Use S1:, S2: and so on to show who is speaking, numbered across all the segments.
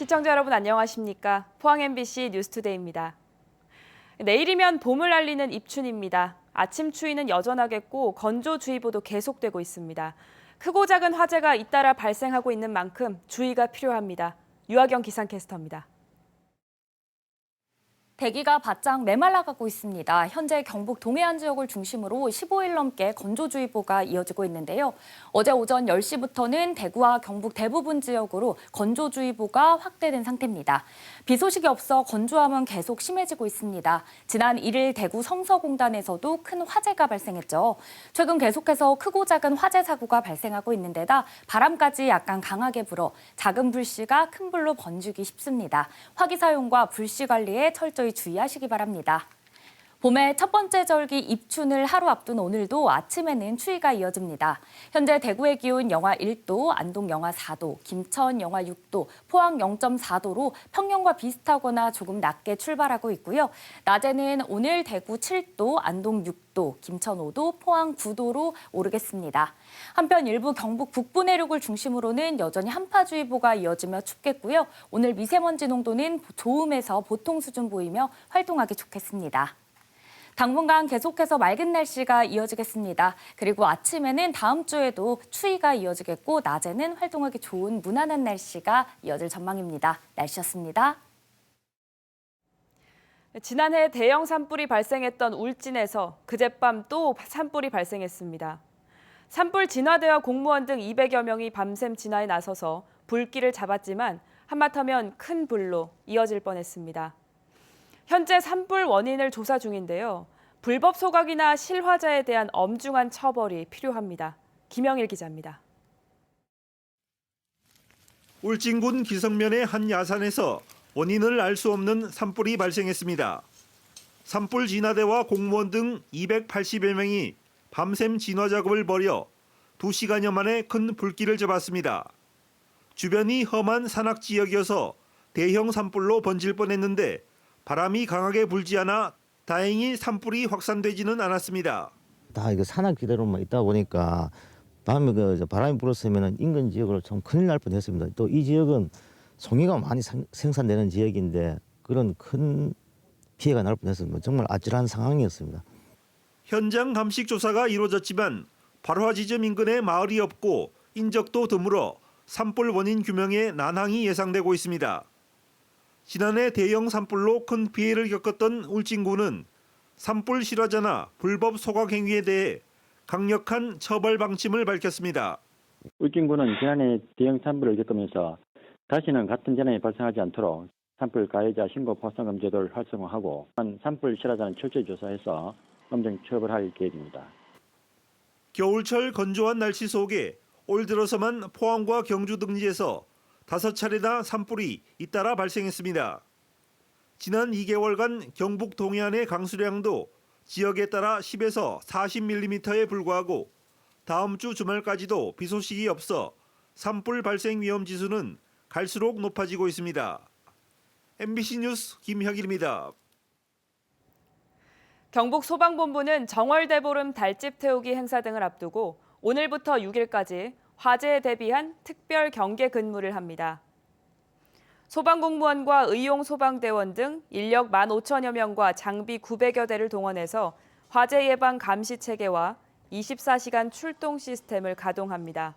S1: 시청자 여러분 안녕하십니까? 포항 MBC 뉴스투데이입니다. 내일이면 봄을 알리는 입춘입니다. 아침 추위는 여전하겠고 건조주의보도 계속되고 있습니다. 크고 작은 화재가 잇따라 발생하고 있는 만큼 주의가 필요합니다. 유아경 기상캐스터입니다.
S2: 대기가 바짝 메말라가고 있습니다. 현재 경북 동해안 지역을 중심으로 15일 넘게 건조주의보가 이어지고 있는데요. 어제 오전 10시부터는 대구와 경북 대부분 지역으로 건조주의보가 확대된 상태입니다. 비 소식이 없어 건조함은 계속 심해지고 있습니다. 지난 1일 대구 성서공단에서도 큰 화재가 발생했죠. 최근 계속해서 크고 작은 화재 사고가 발생하고 있는 데다 바람까지 약간 강하게 불어 작은 불씨가 큰 불로 번지기 쉽습니다. 화기 사용과 불씨 관리에 철저히 주의하시기 바랍니다. 봄의 첫 번째 절기 입춘을 하루 앞둔 오늘도 아침에는 추위가 이어집니다. 현재 대구의 기온 영하 1도, 안동 영하 4도, 김천 영하 6도, 포항 0.4도로 평년과 비슷하거나 조금 낮게 출발하고 있고요. 낮에는 오늘 대구 7도, 안동 6도, 김천 5도, 포항 9도로 오르겠습니다. 한편 일부 경북 북부 내륙을 중심으로는 여전히 한파주의보가 이어지며 춥겠고요. 오늘 미세먼지 농도는 좋음에서 보통 수준 보이며 활동하기 좋겠습니다. 당분간 계속해서 맑은 날씨가 이어지겠습니다. 그리고 아침에는 다음 주에도 추위가 이어지겠고 낮에는 활동하기 좋은 무난한 날씨가 이어질 전망입니다. 날씨였습니다.
S1: 지난해 대형 산불이 발생했던 울진에서 그젯밤 또 산불이 발생했습니다. 산불 진화대와 공무원 등 200여 명이 밤샘 진화에 나서서 불길을 잡았지만 한마터면 큰 불로 이어질 뻔했습니다. 현재 산불 원인을 조사 중인데요. 불법 소각이나 실화자에 대한 엄중한 처벌이 필요합니다. 김영일 기자입니다.
S3: 울진군 기성면의 한 야산에서 원인을 알 수 없는 산불이 발생했습니다. 산불 진화대와 공무원 등 280여 명이 밤샘 진화 작업을 벌여 2시간여 만에 큰 불길을 잡았습니다. 주변이 험한 산악 지역이어서 대형 산불로 번질 뻔했는데 바람이 강하게 불지 않아 다행히 산불이 확산되지는 않았습니다.
S4: 다 이거 산악 지대로만 있다 보니까 밤에 바람이 불었으면 인근 지역으로 좀 큰일 날 뻔했습니다. 또 이 지역은 송이가 많이 생산되는 지역인데 그런 큰 피해가 날 뻔했습니다. 정말 아찔한 상황이었습니다.
S3: 현장 감식 조사가 이루어졌지만 발화 지점 인근에 마을이 없고 인적도 드물어 산불 원인 규명에 난항이 예상되고 있습니다. 지난해 대형 산불로 큰 피해를 겪었던 울진군은 산불 실화자나 불법 소각 행위에 대해 강력한 처벌 방침을 밝혔습니다.
S5: 울진군은 지난해 대형 산불을 겪으면서 다시는 같은 재난이 발생하지 않도록 산불 가해자 신고 포상금 제도를 활성화하고 산불 실화자는 철저히 조사해서 엄정 처벌할 계획입니다.
S3: 겨울철 건조한 날씨 속에 올 들어서만 포항과 경주 등지에서 5차례나 산불이 잇따라 발생했습니다. 지난 2개월간 경북 동해안의 강수량도 지역에 따라 10에서 40mm에 불과하고 다음 주 주말까지도 비 소식이 없어 산불 발생 위험 지수는 갈수록 높아지고 있습니다. MBC 뉴스 김혁일입니다.
S1: 경북 소방본부는 정월대보름 달집 태우기 행사 등을 앞두고 오늘부터 6일까지 화재에 대비한 특별 경계 근무를 합니다. 소방공무원과 의용소방대원 등 인력 15,000여 명과 장비 900여 대를 동원해서 화재 예방 감시 체계와 24시간 출동 시스템을 가동합니다.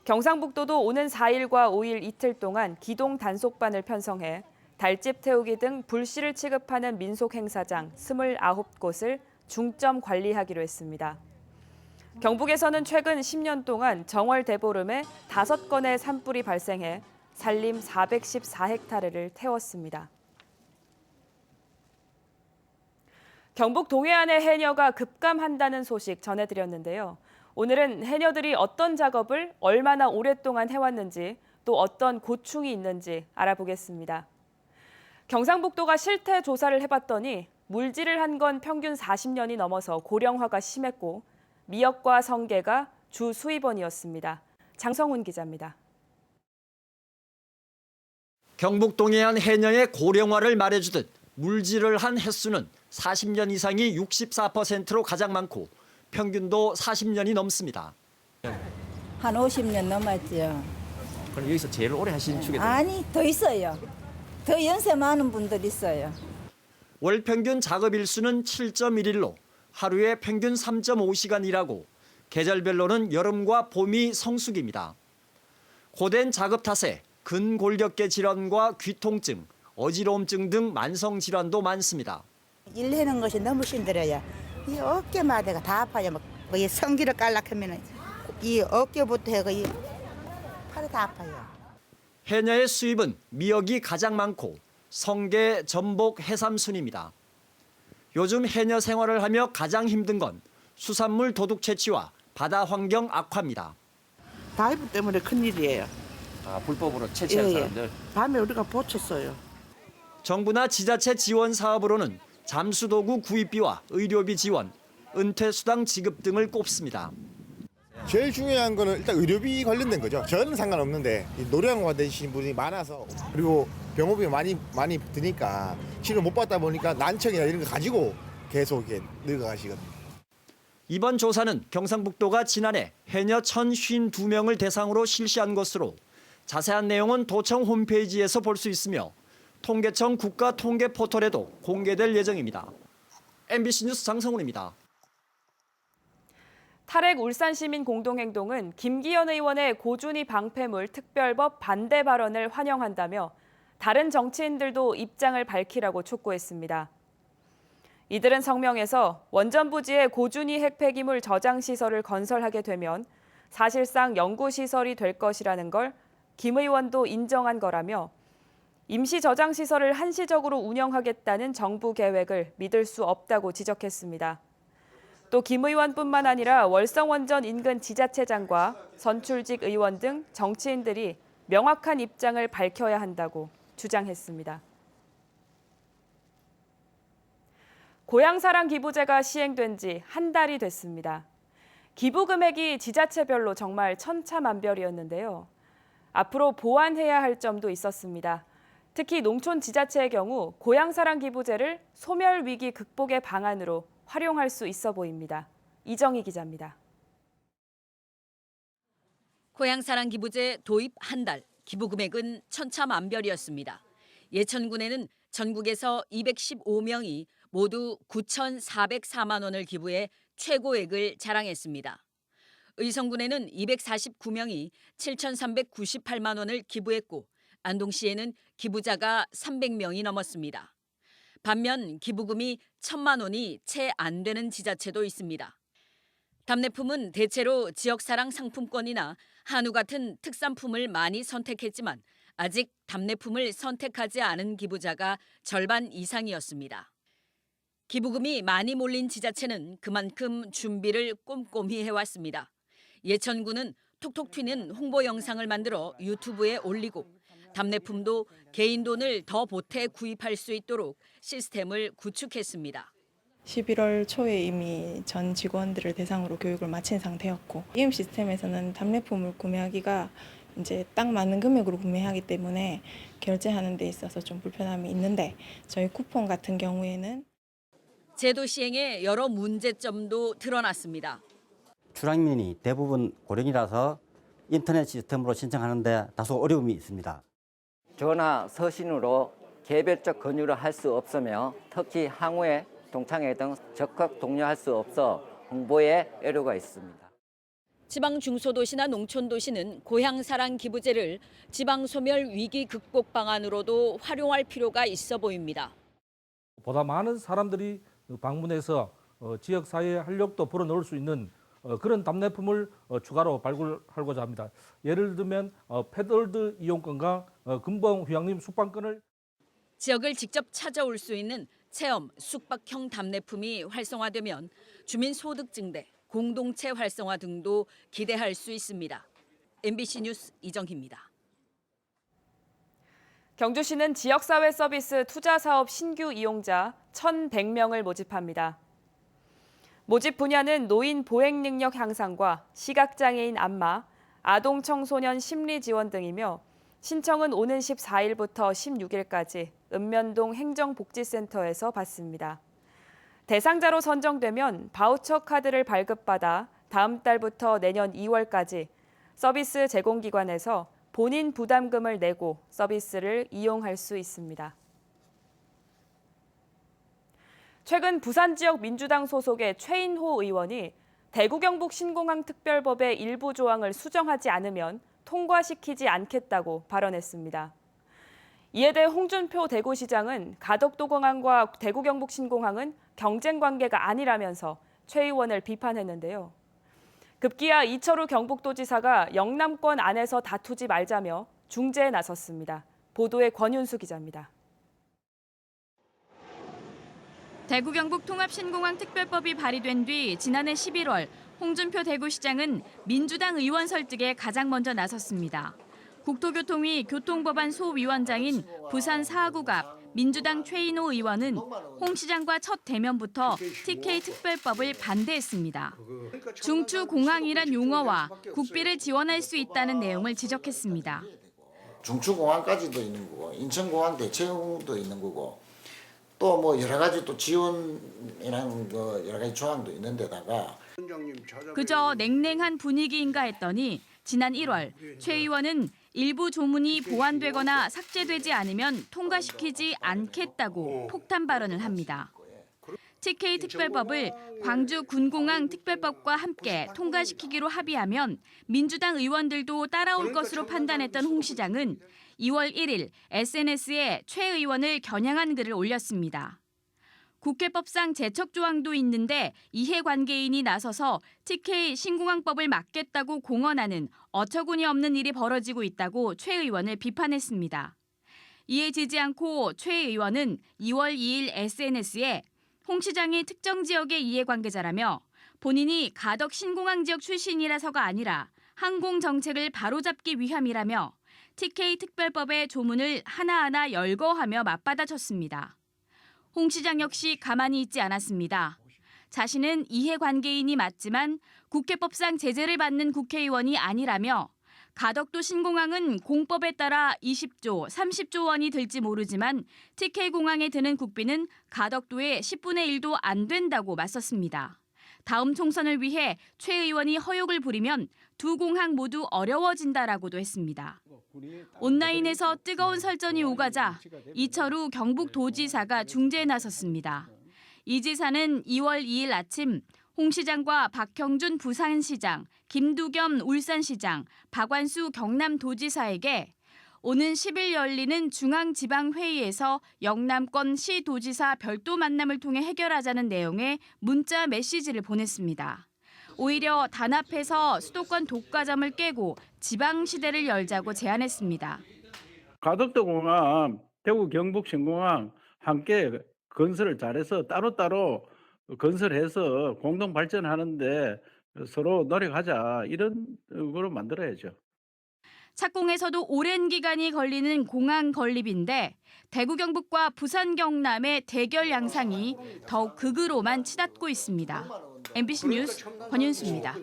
S1: 경상북도도 오는 4일과 5일 이틀 동안 기동 단속반을 편성해 달집 태우기 등 불씨를 취급하는 민속 행사장 29곳을 중점 관리하기로 했습니다. 경북에서는 최근 10년 동안 정월 대보름에 5건의 산불이 발생해 산림 414헥타르를 태웠습니다. 경북 동해안의 해녀가 급감한다는 소식 전해드렸는데요. 오늘은 해녀들이 어떤 작업을 얼마나 오랫동안 해왔는지 또 어떤 고충이 있는지 알아보겠습니다. 경상북도가 실태 조사를 해봤더니 물질을 한 건 평균 40년이 넘어서 고령화가 심했고 미역과 성게가 주 수입원이었습니다. 장성훈 기자입니다.
S6: 경북 동해안 해녀의 고령화를 말해주듯 물질을 한 횟수는 40년 이상이 64%로 가장 많고 평균도 40년이 넘습니다.
S7: 한 50년 넘었죠.
S6: 그럼 여기서 제일 오래 하신 축에
S7: 아니, 더 있어요. 더 연세 많은 분들 있어요.
S6: 월 평균 작업 일수는 7.1일로 하루에 평균 3.5시간 일하고 계절별로는 여름과 봄이 성수기입니다. 고된 작업 탓에 근골격계 질환과 귀통증, 어지러움증 등 만성 질환도 많습니다.
S7: 일하는 것이 너무 힘들어요. 이 어깨마다가 다 아파요. 이 성기를 깔락하면 이 어깨부터 해가 이 팔이 다 아파요.
S6: 해녀의 수입은 미역이 가장 많고 성게, 전복, 해삼 순입니다. 요즘 해녀 생활을 하며 가장 힘든 건 수산물 도둑 채취와 바다 환경 악화입니다.
S8: 다이브 때문에 큰일이에요.
S6: 불법으로 채취한
S8: 예. 밤에 우리가 보쳤어요.
S6: 정부나 지자체 지원 사업으로는 잠수도구 구입비와 의료비 지원, 은퇴수당 지급 등을 꼽습니다.
S9: 제일 중요한 거는 일단 의료비 관련된 거죠. 저는 상관없는데 노령화 되신 분이 많아서 그리고 병원비 많이 드니까 치료 못 받다 보니까 난청이나 이런 거 가지고 계속 이렇게 늙어가시거든요.
S6: 이번 조사는 경상북도가 지난해 해녀 1,052명을 대상으로 실시한 것으로 자세한 내용은 도청 홈페이지에서 볼 수 있으며 통계청 국가통계 포털에도 공개될 예정입니다. MBC 뉴스 장성훈입니다.
S1: 탈핵 울산시민 공동행동은 김기현 의원의 고준위 방패물 특별법 반대 발언을 환영한다며 다른 정치인들도 입장을 밝히라고 촉구했습니다. 이들은 성명에서 원전 부지에 고준위 핵폐기물 저장 시설을 건설하게 되면 사실상 연구시설이 될 것이라는 걸 김 의원도 인정한 거라며 임시 저장 시설을 한시적으로 운영하겠다는 정부 계획을 믿을 수 없다고 지적했습니다. 또 김 의원뿐만 아니라 월성원전 인근 지자체장과 선출직 의원 등 정치인들이 명확한 입장을 밝혀야 한다고 주장했습니다. 고향사랑 기부제가 시행된 지 한 달이 됐습니다. 기부 금액이 지자체별로 정말 천차만별이었는데요. 앞으로 보완해야 할 점도 있었습니다. 특히 농촌 지자체의 경우 고향사랑 기부제를 소멸 위기 극복의 방안으로 활용할 수 있어 보입니다. 이정희 기자입니다.
S10: 고향사랑 기부제 도입 한 달, 기부 금액은 천차만별이었습니다. 예천군에는 전국에서 215명이 모두 9,404만 원을 기부해 최고액을 자랑했습니다. 의성군에는 249명이 7,398만 원을 기부했고 안동시에는 기부자가 300명이 넘었습니다. 반면 기부금이 1,000만 원이 채 안 되는 지자체도 있습니다. 답례품은 대체로 지역사랑 상품권이나 한우 같은 특산품을 많이 선택했지만 아직 답례품을 선택하지 않은 기부자가 절반 이상이었습니다. 기부금이 많이 몰린 지자체는 그만큼 준비를 꼼꼼히 해왔습니다. 예천군은 톡톡 튀는 홍보 영상을 만들어 유튜브에 올리고 답례품도 개인 돈을 더 보태 구입할 수 있도록 시스템을 구축했습니다.
S11: 11월 초에 이미 전 직원들을 대상으로 교육을 마친 상태였고 이음 시스템에서는 답례품을 구매하기가 이제 딱 맞는 금액으로 구매하기 때문에 결제하는 데 있어서 좀 불편함이 있는데 저희 쿠폰 같은 경우에는
S10: 제도 시행에 여러 문제점도 드러났습니다.
S12: 출항민이 대부분 고령이라서 인터넷 시스템으로 신청하는데 다소 어려움이 있습니다.
S13: 전화, 서신으로 개별적 권유를 할 수 없으며 특히 항우에 동창회 등 적극 독려할 수 없어 홍보에 애로가 있습니다.
S10: 지방 중소도시나 농촌도시는 고향사랑 기부제를 지방소멸 위기 극복 방안으로도 활용할 필요가 있어 보입니다.
S14: 보다 많은 사람들이 방문해서 지역사회에 활력도 불어넣을 수 있는 그런 답례품을 추가로 발굴하고자 합니다. 예를 들면 패드월드 이용권과 금봉 휴양림 숙박권을
S10: 지역을 직접 찾아올 수 있는 체험, 숙박형 답례품이 활성화되면 주민 소득 증대, 공동체 활성화 등도 기대할 수 있습니다. MBC 뉴스 이정희입니다.
S1: 경주시는 지역사회 서비스 투자사업 신규 이용자 1,100명을 모집합니다. 모집 분야는 노인 보행 능력 향상과 시각장애인 안마, 아동 청소년 심리 지원 등이며 신청은 오는 14일부터 16일까지 읍면동 행정복지센터에서 받습니다. 대상자로 선정되면 바우처 카드를 발급받아 다음 달부터 내년 2월까지 서비스 제공기관에서 본인 부담금을 내고 서비스를 이용할 수 있습니다. 최근 부산 지역 민주당 소속의 최인호 의원이 대구 경북 신공항 특별법의 일부 조항을 수정하지 않으면 통과시키지 않겠다고 발언했습니다. 이에 대해 홍준표 대구시장은 가덕도공항과 대구 경북 신공항은 경쟁 관계가 아니라면서 최 의원을 비판했는데요. 급기야 이철우 경북도지사가 영남권 안에서 다투지 말자며 중재에 나섰습니다. 보도에 권윤수 기자입니다.
S15: 대구 경북 통합신공항 특별법이 발의된 뒤 지난해 11월 홍준표 대구시장은 민주당 의원 설득에 가장 먼저 나섰습니다. 국토교통위 교통법안 소위원장인 부산 4구갑 민주당 최인호 의원은 홍 시장과 첫 대면부터 TK 특별법을 반대했습니다. 중추공항이란 용어와 국비를 지원할 수 있다는 내용을 지적했습니다.
S16: 중추공항까지도 있는 거고 인천공항 대체공도 있는 거고 또 뭐 여러 가지 또 지원이라는 거 여러 가지 조항도 있는 데다가
S15: 그저 냉랭한 분위기인가 했더니 지난 1월 최 의원은 일부 조문이 보완되거나 삭제되지 않으면 통과시키지 않겠다고 폭탄 발언을 합니다. TK 특별법을 광주 군공항 특별법과 함께 통과시키기로 합의하면 민주당 의원들도 따라올 것으로 판단했던 홍 시장은 2월 1일 SNS에 최 의원을 겨냥한 글을 올렸습니다. 국회법상 제척 조항도 있는데 이해관계인이 나서서 TK 신공항법을 막겠다고 공언하는 어처구니 없는 일이 벌어지고 있다고 최 의원을 비판했습니다. 이에 지지 않고 최 의원은 2월 2일 SNS에 홍 시장이 특정 지역의 이해관계자라며 본인이 가덕 신공항 지역 출신이라서가 아니라 항공 정책을 바로잡기 위함이라며 TK 특별법의 조문을 하나하나 열거하며 맞받아쳤습니다. 홍 시장 역시 가만히 있지 않았습니다. 자신은 이해관계인이 맞지만 국회법상 제재를 받는 국회의원이 아니라며 가덕도 신공항은 공법에 따라 20조, 30조 원이 들지 모르지만 TK공항에 드는 국비는 가덕도의 10분의 1도 안 된다고 맞섰습니다. 다음 총선을 위해 최 의원이 허욕을 부리면 두 공항 모두 어려워진다라고도 했습니다. 온라인에서 뜨거운 설전이 오가자 이철우 경북도지사가 중재에 나섰습니다. 이 지사는 2월 2일 아침 홍 시장과 박형준 부산시장, 김두겸 울산시장, 박완수 경남도지사에게 오는 10일 열리는 중앙지방회의에서 영남권 시도지사 별도 만남을 통해 해결하자는 내용의 문자 메시지를 보냈습니다. 오히려 단합해서 수도권 독과점을 깨고 지방시대를 열자고 제안했습니다.
S17: 가덕도 공항, 대구 경북 신공항 함께 건설을 잘해서 따로따로 건설해서 공동 발전하는데 서로 노력하자 이런 거로 만들어야죠.
S15: 착공에서도 오랜 기간이 걸리는 공항 건립인데 대구 경북과 부산 경남의 대결 양상이 더욱 극으로만 치닫고 있습니다. MBC 뉴스 권윤수입니다.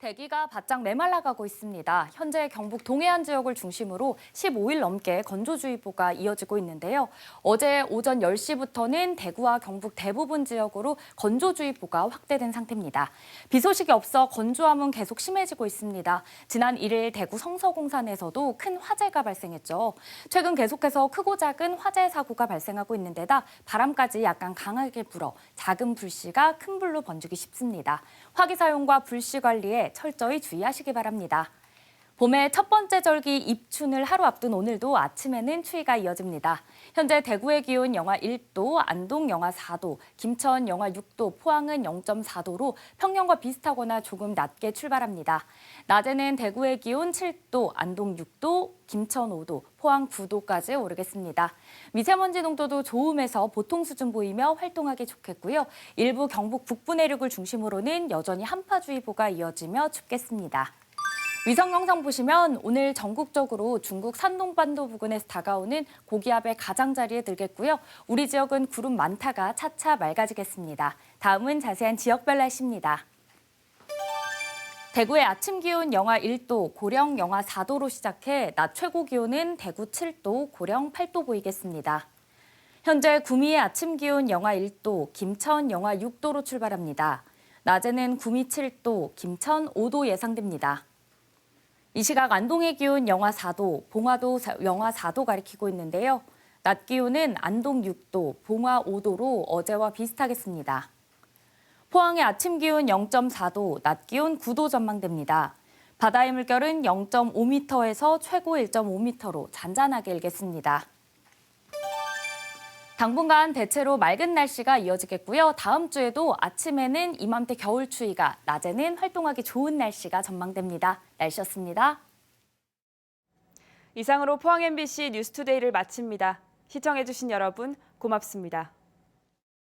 S2: 대기가 바짝 메말라가고 있습니다. 현재 경북 동해안 지역을 중심으로 15일 넘게 건조주의보가 이어지고 있는데요. 어제 오전 10시부터는 대구와 경북 대부분 지역으로 건조주의보가 확대된 상태입니다. 비 소식이 없어 건조함은 계속 심해지고 있습니다. 지난 1일 대구 성서공산에서도 큰 화재가 발생했죠. 최근 계속해서 크고 작은 화재 사고가 발생하고 있는 데다 바람까지 약간 강하게 불어 작은 불씨가 큰 불로 번지기 쉽습니다. 화기 사용과 불씨 관리에 철저히 주의하시기 바랍니다. 봄의 첫 번째 절기 입춘을 하루 앞둔 오늘도 아침에는 추위가 이어집니다. 현재 대구의 기온 영하 1도, 안동 영하 4도, 김천 영하 6도, 포항은 0.4도로 평년과 비슷하거나 조금 낮게 출발합니다. 낮에는 대구의 기온 7도, 안동 6도, 김천 5도, 포항 9도까지 오르겠습니다. 미세먼지 농도도 좋음에서 보통 수준 보이며 활동하기 좋겠고요. 일부 경북 북부 내륙을 중심으로는 여전히 한파주의보가 이어지며 춥겠습니다. 위성 영상 보시면 오늘 전국적으로 중국 산동반도 부근에서 다가오는 고기압의 가장자리에 들겠고요. 우리 지역은 구름 많다가 차차 맑아지겠습니다. 다음은 자세한 지역별 날씨입니다. 대구의 아침 기온 영하 1도, 고령 영하 4도로 시작해 낮 최고 기온은 대구 7도, 고령 8도 보이겠습니다. 현재 구미의 아침 기온 영하 1도, 김천 영하 6도로 출발합니다. 낮에는 구미 7도, 김천 5도 예상됩니다. 이 시각 안동의 기온 영하 4도, 봉화도 영하 4도 가리키고 있는데요. 낮 기온은 안동 6도, 봉화 5도로 어제와 비슷하겠습니다. 포항의 아침 기온 0.4도, 낮 기온 9도 전망됩니다. 바다의 물결은 0.5m에서 최고 1.5m로 잔잔하게 일겠습니다. 당분간 대체로 맑은 날씨가 이어지겠고요. 다음 주에도 아침에는 이맘때 겨울 추위가, 낮에는 활동하기 좋은 날씨가 전망됩니다. 날씨였습니다.
S1: 이상으로 포항 MBC 뉴스투데이를 마칩니다. 시청해주신 여러분 고맙습니다.